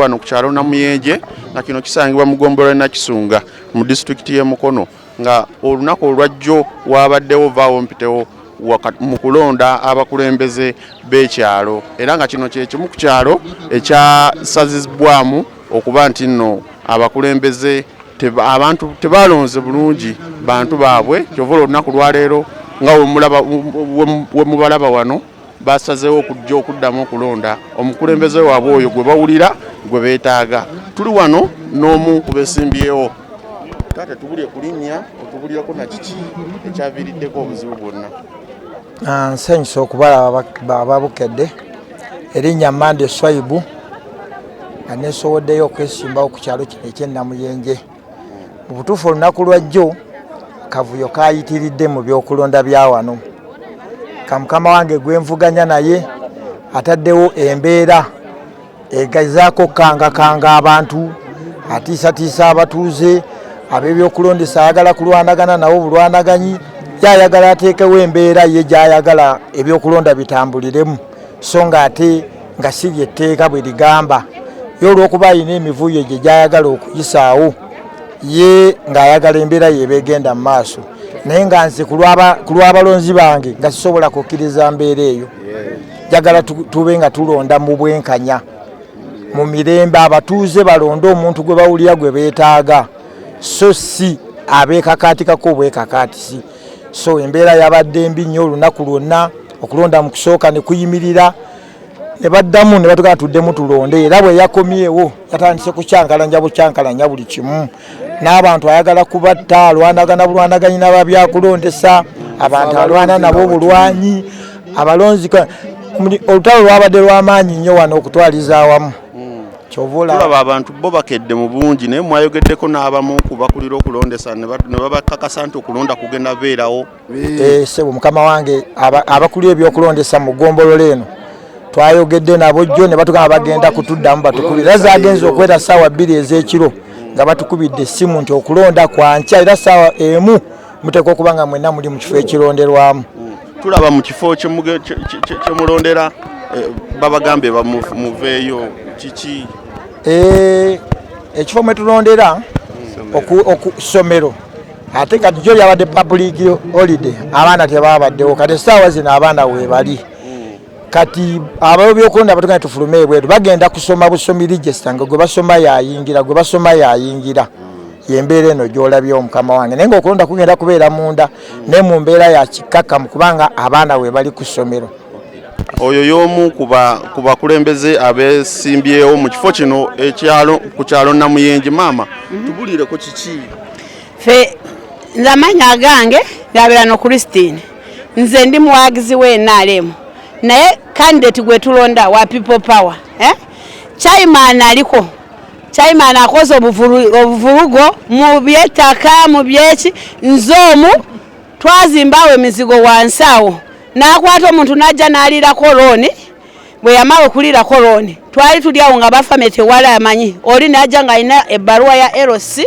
wano ku kyalo Namuyenje nga kino kisangibwa mu Ggombolola Nakisunga mu disitulikiti y'e Mukono nga olunaku olwajjo wabaddewo vaawo mpitewo mu kulonda abakulembeze b'ekyalo era nga kino kye kimu ku kyalo ekyasazibwamu okuba nti nno abakulembeze abantu tebalonze bulungi bantu baabwe kyova olunaku lwaleero nga we mubalaba wano basazeewo okujja okuddamu okulonda omukulembeze waabwe oyo gwe bawulira gwe beetaaga. Tuli wano n'omu ku beesimbyewo. Taata tubulye kulinnya otubulirako na kiki ekyaviiriddeko obuzibu bwonna. Nsanyusa okubalaba ababukedde erinnya Mande Swaibu nga nesoboddeyo okwesimbawo ku kyalo kino eky'e Namuyenje. Mu butuufu olunaku lwajjo kavuyo kayitiridde mu byokulonda bya wano. Kamukama wange gwenvuganya naye ataddewo embeera egezaako kanga abantu atiisatiisa abatuuze ab'ebyokulondesa ayagala kulwanagana nabo bulwanaganyi yayagala ateekewo embeera ye gyayagala ebyokulonda bitambuliremu so nga ate nga si lyetteeka bwe ligamba ye olw'okuba alina emivuyo gye gyayagala okuyisaawo ye ng'ayagala embeera yebeegenda mu maaso naye nga nze ku lw'abalonzi bange nga sisobola kukkiriza mbeera eyo njagala tube nga tulonda mu bwenkanya mu mirembe abatuuze balonde omuntu gwe bawulira gwe beetaaga so si abeekakaatikako obwekakaatisi. So embeera yabadde mbi nnyo olunaku lwonna okulonda mu kusooka ne kuyimirira ne baddamu ne batugana tuddemu tulonde era bwe yakomyewo yatandise kucyankalanya bucyankalanya buli kimu n'abantu ayagala kubatta alwanagana bulwanaganyi n'ababyakulondesa abantu alwana nabo bulwanyi abalonzi olutalo lwabadde lw'amaanyi nnyo wano okutwaliza awamu. Tulaba abantu bo bakedde mu bungi naye mwayogeddeko n'abamu kubakulira okulondesa ne babakakasa nti okulonda kugenda beerawo. Sebo mukama wange abakulira ebyokulondesa mu Ggombolola eno twayogedde nabo jjo ne batugamba bagenda kutuddamu batukulira zagenze okwera ssaawa 2 ez'ekiro nga batukubidde essimu nti okulonda kwankya era ssaawa emu muteekwa okuba nga mwenna muli mu kifo ekironderwamu. Tulaba mu kifo kyemulondera babagambye bamuveeyo kiki? Ekifo mwe tulondera okusomero ate kati jjo lyabadde public holiday abaana tebabaddewo kati essaawa zino abaana weebali kati ab'ebyokulonda batugane tufulume ebweru bagenda kusoma busomi register nga gwe basoma yayingira yembeera eno gy'olabye omukama wange naye ng'okulonda kugenda kubeera munda naye mu mbeera ya kikkakkamu kubanga abaana weebali ku ssomero. Oyo y'omu ku bakulembeze abeesimbyewo mu kifo kino ku kyalo Namuyenje. Maama tubulireko kiki? Fe nze amanya agange gabirano Christine nze ndi muwagizi w'NRM naye candidate gwe tulonda wa people power Chairman aliko Chairman akoze obuvurugo mu by'ettaka mu byeki nzomu twazimbawo emizigo wansawo nakwata omuntu najja n'alira koloni bwe yamala okulira koloni twali tulyawo nga bafamete wala amanyi oli najja nga alina ebbaluwa ya LC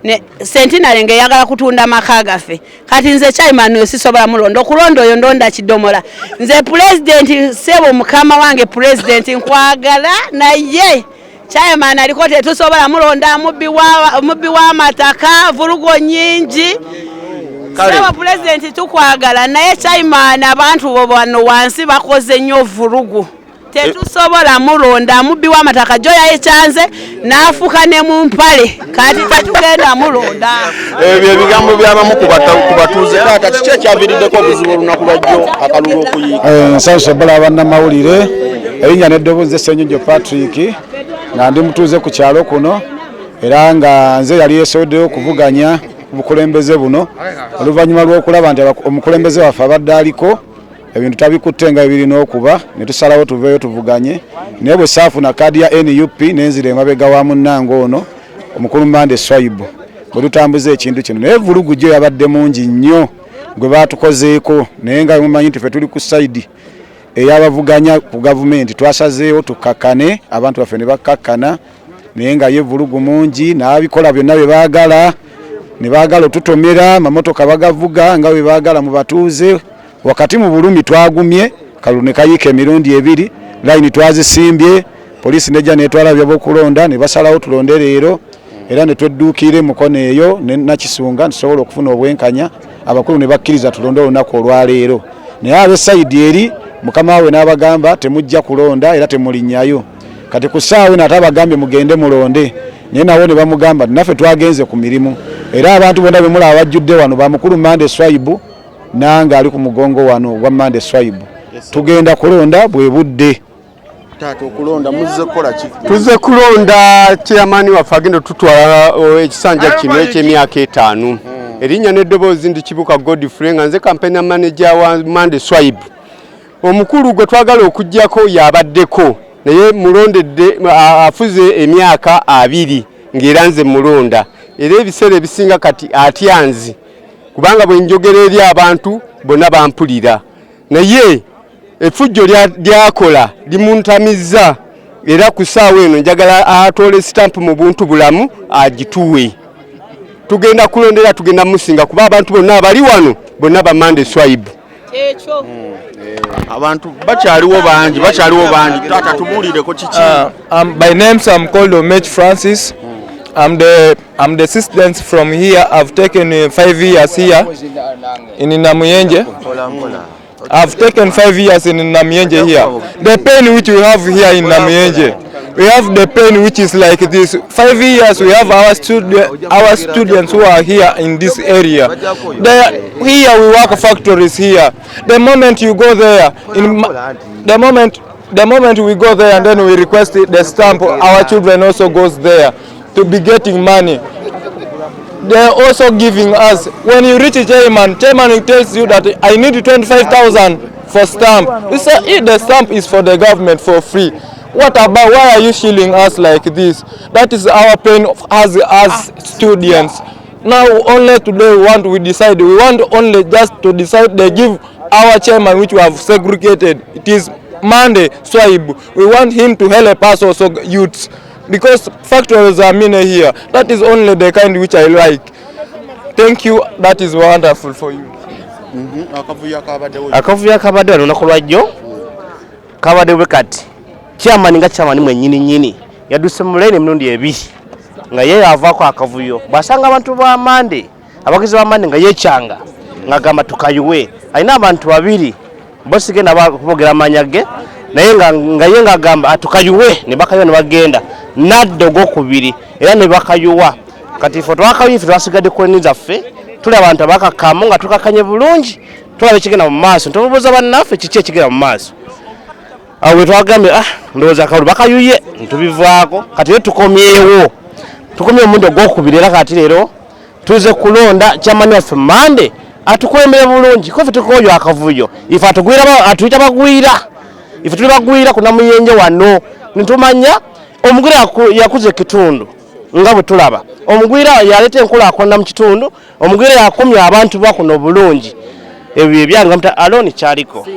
ne Centenary ng'eyagala kutunda maka gaffe kati nze Chairman oyo sisobola mulonda okulonda oyo ndonda kidomola nze president sebo mukama wange president nkwagala naye Chairman aliko tetusobola mulonda mubbi w'amataka vurugo nyingi. Saba president tukwagala naye Chairman abantu bo bano wansi bakoze nnyo vurugu tetusobola mulonda mubbi w'amataka jo yayechanze n'afuka ne mu mpale kati tetugenda mulonda. Ebyo ebigambo by'abamu ku batuuze taata kiki ekyaviiriddeko obuzibu olunaku lwajjo akalulu okuyiika? Nsanyusa bbala bannamawulire erinnya n'eddoboozi Ssenyonjo Patrick nga ndi mutuuze ku kyalo kuno era nga nze yali yeesowoddeyo okuvuganya obukulembeze buno oluvannyuma lw'okulaba nti omukulembeze waffe abadde aliko ebintu tabikutte nga birina okuba ne tusalawo tuveeyo tuvuganye naye bwe saafuna kaadi ya NUP nenzira emabega wa munnange ono omukulu Mande Swaibu bwe tutambuza ekintu kino naye vulugu gyo yabadde mungi nnyo gwe baatukozeeko naye nga mumanyi nti ffe tuli ku sayidi ey'abavuganya ku gavumenti twasazeewo tukakkane abantu baffe ne bakkakkana naye nga ye vulugu mungi n'abikola byonna bye baagala ne baagala otutomera amamotoka bagavuga nga bwe baagala mu batuuze wakati mu bulumi twagumye kalulu ne kayiika emirundi 2 layini twazisimbye poliisi nejja netwala byokulonda ne basalawo tulonde leero era ne tweddukire mukono eyo ne Nakisunga tusobola okufuna obwenkanya abakulu ne bakkiriza tulonde olunaku olwaleero naye ab'essayidi eri mukama we n'abagamba temujja kulonda era temulinnyayo kati ku ssaawa eno ate abagambye mugende mulonde naye nawo ne bamugamba naffe twagenze ku mirimu era abantu bonna be mulaba bajjudde wano bamukulu Mande Swaibu nange ali ku mugongo wano gwa Mande Swaibu tugenda kulonda bwe budde. Tato kulonda muzze kukola ki? Tuzze kulonda chairman waffe agenda tutwala ekisanja kino eky'emyaka 5. Erinnya n'eddoboozi ndi Kibuka Godfrey nga nze campaign manager wa Mande Swaibu. Omukulu gwe twagala okujjako yabaddeko naye mulondedde afuze emyaka 2 ng'era nze mulonda era ebiseera ebisinga kati atyanzi kubanga bwe njogera eri abantu bonna bampulira naye effujjo lyakola limuntamiza era ku ssaawa eno njagala atole stamp mu buntu bulamu agituwe tugenda kulondera tugenda musinga kuba abantu bonna abali wano bonna ba Mande Swaibu ekyo abantu bakyaliwo bangi tata tubulireko kiki? By name I'm called Omech Francis. I'm the assistant from here. I've taken 5 years here in Namuyenje. I've taken 5 years in Namuyenje here. The pain which we have here in Namuyenje, we have the pain which is like this. 5 years we have our students who are here in this area. Here we work factories here. The moment you go there, the moment we go there and then we request the stamp, our children also goes there to be getting money. They're also giving us, when you reach chairman tells you that I need 25,000 for stamp. You say if the stamp is for the government for free, what about, why are you shilling us like this? That is our pain as students. Now only today we want only just to decide, they give our chairman which we have segregated. It is Mande Swaibu. We want him to help us also youths. Because factories are many here. That is only the kind which I like. Thank you. That is wonderful for you. Akavuyo akabadde olunaku lwajjo kabadde bwe kati chairman nga chairman mwennyini yadduse mu line emirundi 2 nga ye avaako akavuyo basanga abantu ba Mande abagizi ba Mande nga yekyanga nga gamba tukayuwe alina abantu 2 bosi genda bakubogera amanyage naye nga ye nga gamba atukayuwe ne bakayuwa ne bagenda naddo gokubiri era ne bakayuwa kati fo twakayuwa twasigadde kwenni zaffe tuli abantu abakakamu nga tukakanye bulungi tulabe kigenda mu maaso ntubuuza bannaffe kiki ekigenda mu maaso awo we twagambye ndowooza akawulu bakayuye ntubivaako kati ye tukomye omundi ogwokubiri era kati leero tuze kulonda kyamani waffe Mande atukulembere bulungi kofe tukoyo akavuyo ife atuyita bagwira ife tuli bagwira ku Namuyenje wano nitumanya omugwira yakuze kitundu nga bwe tulaba omugwira yaleta enkulaakulana mu kitundu omugwira yakumya abantu bakuno bulungi ebyo ebyanga muta aloni kyaliko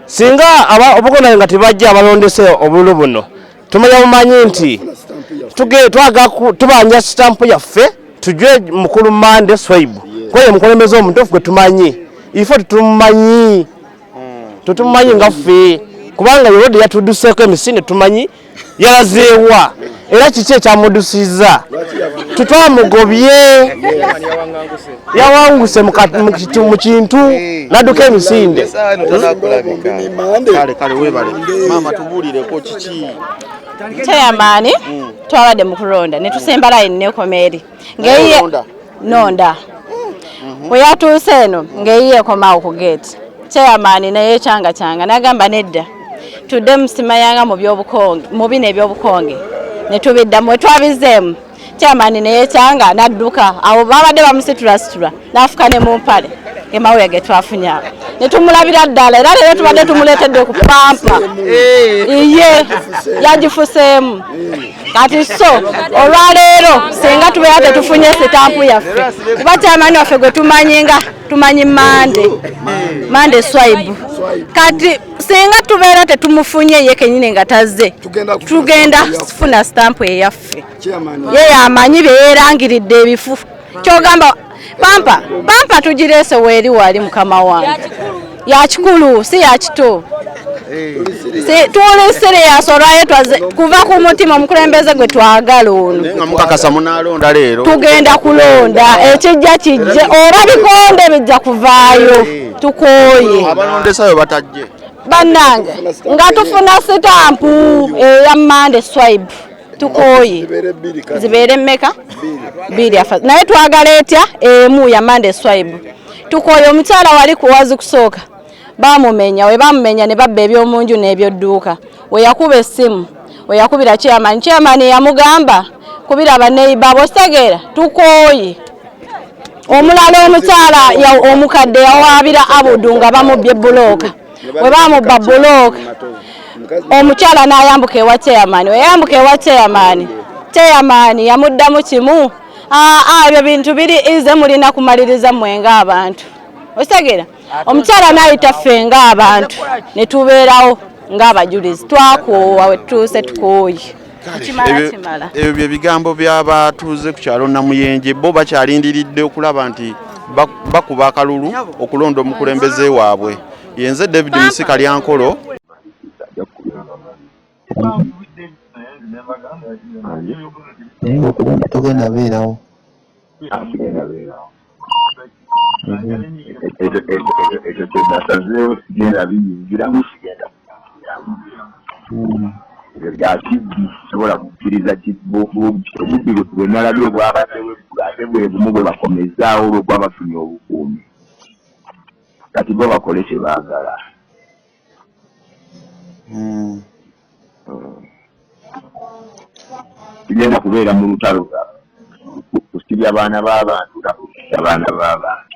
singa obugonda nga tebajja abalondese obululu buno tumanya mumanyi nti tubanja stamp yaffe tujwe mukulu Mande Swaibu kwaye mukulembeze omutuufu gwe tumanyi ifo tutumumanyi nga ffe kubanga yodi yatudduseeko emisinde tumanyi yalazeewa era kiki ekyamudusiza tutwamugobye yawanguse mu kintu nadduka emisinde kale webale mama tubulireko kiki chairman twabadde mu kulonda ne tusemba line nekomeri ngeye nonda we yatuuse eno ngeye komawo ku gate chairman naye kyanga nagamba nedda tudde musimayanga mu byobukonge mu bine ebyobukonge ne tubiddamu twabizeemu chairman naye kyanga nadduka awo babadde bamusitula nafuka ne mu mpale emawe yage twafunya ne tumulabira ddala era leero tubadde tumuleetedde ku pampa iye yagifuseemu kati so olwaleero singa tubeera tetufunye sitampu yaffe kuba chairman waffe gwe tumanyi Mande Swaibu kati singa tubeera tetumufunye ye kenyine nga tazze tugenda kufuna stampu eyaffe ye yamanyi beyerangiridde ebifu kyogamba pampa tugireese weeri wali mukama wange yakikulu si yakito tuli serious olwaye kuva ku mutima omukulembeze gwe twagala ono nga mukakasa munalonda leero tugenda kulonda ekijja kijje oba bikonde bijja kuvaayo tukooye abalondesayo batajje bannange nga tufuna sitampu eya Mande Swipe tukooye zibeere mmeka bbiri naye twagala etya emu ya Mande Swipe tukooye omukyala wali kuwazi kusooka bamumenya we bamumenya ne babba ebyomunju n'ebyodduuka we yakuba essimu we yakubira chairman yamugamba kubira abaneiba bostegeera tukooye omulala omukyala omukadde yawaabira Abudu nga bamubye bulooka we bamubba bulooka omukyala n'ayambuka ewa chairman we yambuka ewa chairman yamuddamu kimu ebyo bintu biri ize mulina kumaliriza mwenga abantu ostegeera omukyala n'ayita ffe ng'abantu ne tubeerawo ng'abajulizi twakoowa we tutuuse tukooye kimala ebyo bye bigambo by'abatuuze ku kyalo Namuyenje bo bakyalindiridde okulaba nti bakuba akalulu okulonda omukulembeze waabwe yenze David Misika Lyankolo tugenda beerawo ekyo kyenasazeewo sigenda biyingiramu sigenda byakibbi sobola kukkiriza obubbi bwenalabye obwabaddewo ate bwe bumu bwe bakomezaawo olw'okuba bafunye obukuumi kati bo bakole kye baagala tugenda kubeera mu lutalo kusibya abaana b'abantu nakukisa abaana b'abantu